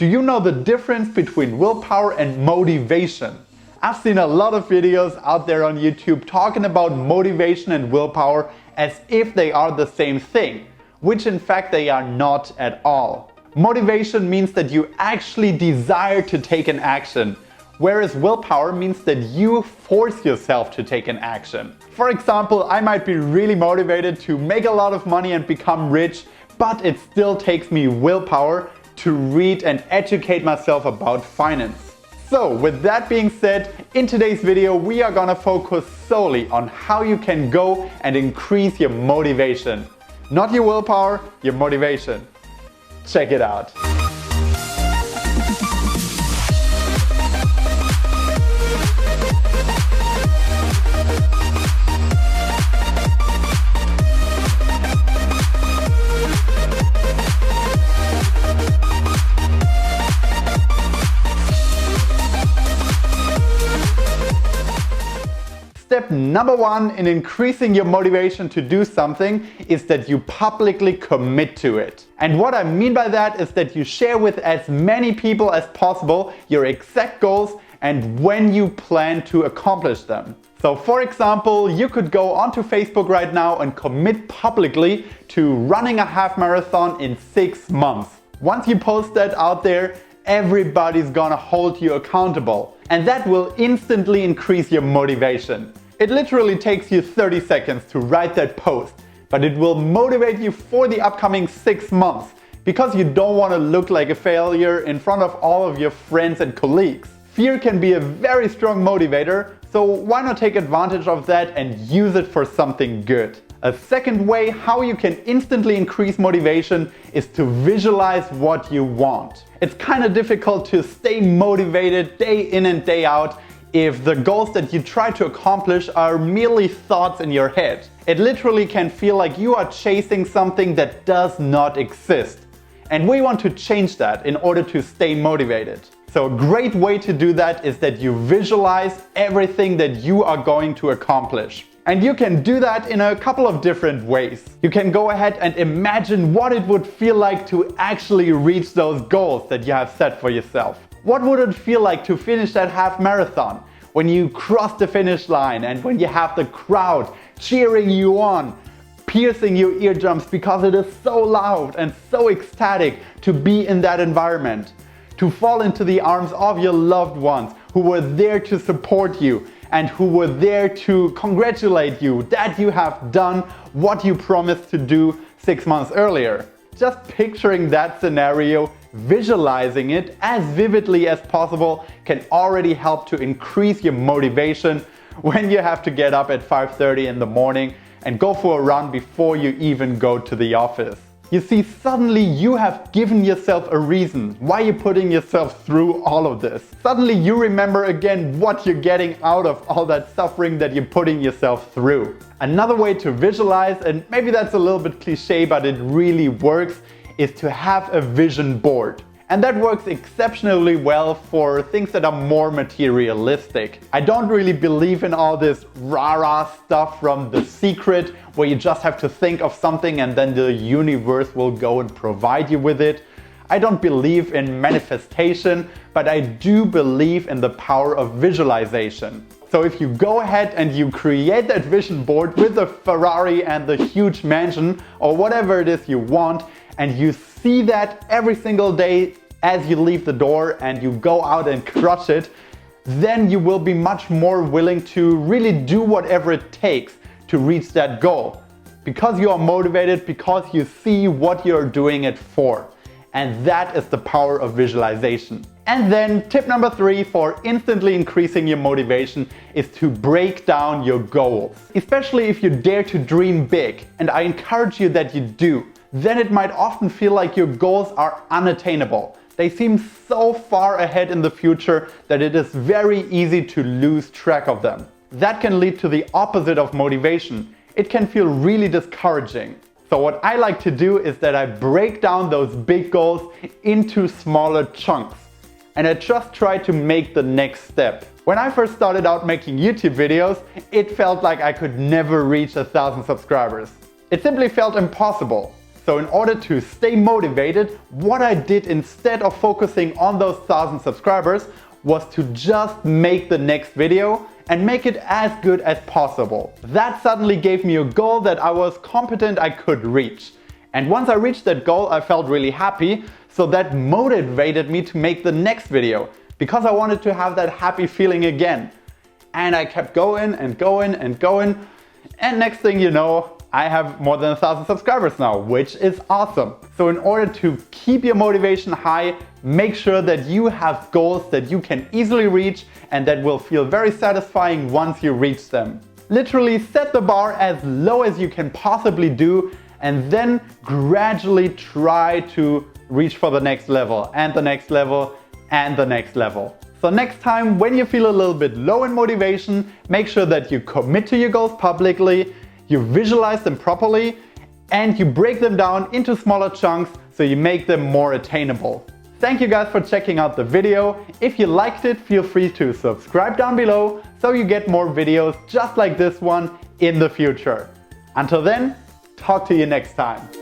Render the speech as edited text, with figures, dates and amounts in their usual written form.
Do you know the difference between willpower and motivation? I've seen a lot of videos out there on YouTube talking about motivation and willpower as if they are the same thing, which in fact they are not at all. Motivation means that you actually desire to take an action, whereas willpower means that you force yourself to take an action. For example, I might be really motivated to make a lot of money and become rich, but it still takes me willpower to read and educate myself about finance. So with that being said, in today's video we are gonna focus solely on how you can go and increase your motivation. Not your willpower, your motivation. Check it out. Step number one in increasing your motivation to do something is that you publicly commit to it. And what I mean by that is that you share with as many people as possible your exact goals and when you plan to accomplish them. So for example, you could go onto Facebook right now and commit publicly to running a half marathon in 6 months. Once you post that out there, everybody's gonna hold you accountable. And that will instantly increase your motivation. It literally takes you 30 seconds to write that post, but it will motivate you for the upcoming 6 months because you don't want to look like a failure in front of all of your friends and colleagues. Fear can be a very strong motivator, so why not take advantage of that and use it for something good? A second way how you can instantly increase motivation is to visualize what you want. It's kind of difficult to stay motivated day in and day out if the goals that you try to accomplish are merely thoughts in your head. It literally can feel like you are chasing something that does not exist. And we want to change that in order to stay motivated. So a great way to do that is that you visualize everything that you are going to accomplish. And you can do that in a couple of different ways. You can go ahead and imagine what it would feel like to actually reach those goals that you have set for yourself. What would it feel like to finish that half marathon? When you cross the finish line and when you have the crowd cheering you on, piercing your eardrums because it is so loud and so ecstatic to be in that environment. To fall into the arms of your loved ones who were there to support you and who were there to congratulate you that you have done what you promised to do 6 months earlier. Just picturing that scenario, visualizing it as vividly as possible can already help to increase your motivation when you have to get up at 5:30 in the morning and go for a run before you even go to the office. You see, suddenly you have given yourself a reason why you're putting yourself through all of this. Suddenly you remember again what you're getting out of all that suffering that you're putting yourself through. Another way to visualize, and maybe that's a little bit cliche, but it really works, is to have a vision board. And that works exceptionally well for things that are more materialistic. I don't really believe in all this rah-rah stuff from The Secret, where you just have to think of something and then the universe will go and provide you with it. I don't believe in manifestation, but I do believe in the power of visualization. So if you go ahead and you create that vision board with the Ferrari and the huge mansion or whatever it is you want, and you see that every single day as you leave the door and you go out and crush it, then you will be much more willing to really do whatever it takes to reach that goal. Because you are motivated, because you see what you're doing it for. And that is the power of visualization. And then tip number 3 for instantly increasing your motivation is to break down your goals. Especially if you dare to dream big, and I encourage you that you do. Then it might often feel like your goals are unattainable. They seem so far ahead in the future that it is very easy to lose track of them. That can lead to the opposite of motivation. It can feel really discouraging. So what I like to do is that I break down those big goals into smaller chunks. And I just try to make the next step. When I first started out making YouTube videos, it felt like I could never reach 1,000 subscribers. It simply felt impossible. So in order to stay motivated, what I did instead of focusing on those 1,000 subscribers was to just make the next video and make it as good as possible. That suddenly gave me a goal that I was confident I could reach. And once I reached that goal, I felt really happy, so that motivated me to make the next video because I wanted to have that happy feeling again. And I kept going and going and going, and next thing you know, I have more than 1,000 subscribers now, which is awesome. So in order to keep your motivation high, make sure that you have goals that you can easily reach and that will feel very satisfying once you reach them. Literally set the bar as low as you can possibly do and then gradually try to reach for the next level and the next level and the next level. So next time when you feel a little bit low in motivation, make sure that you commit to your goals publicly, you visualize them properly, and you break them down into smaller chunks so you make them more attainable. Thank you guys for checking out the video. If you liked it, feel free to subscribe down below so you get more videos just like this one in the future. Until then, talk to you next time.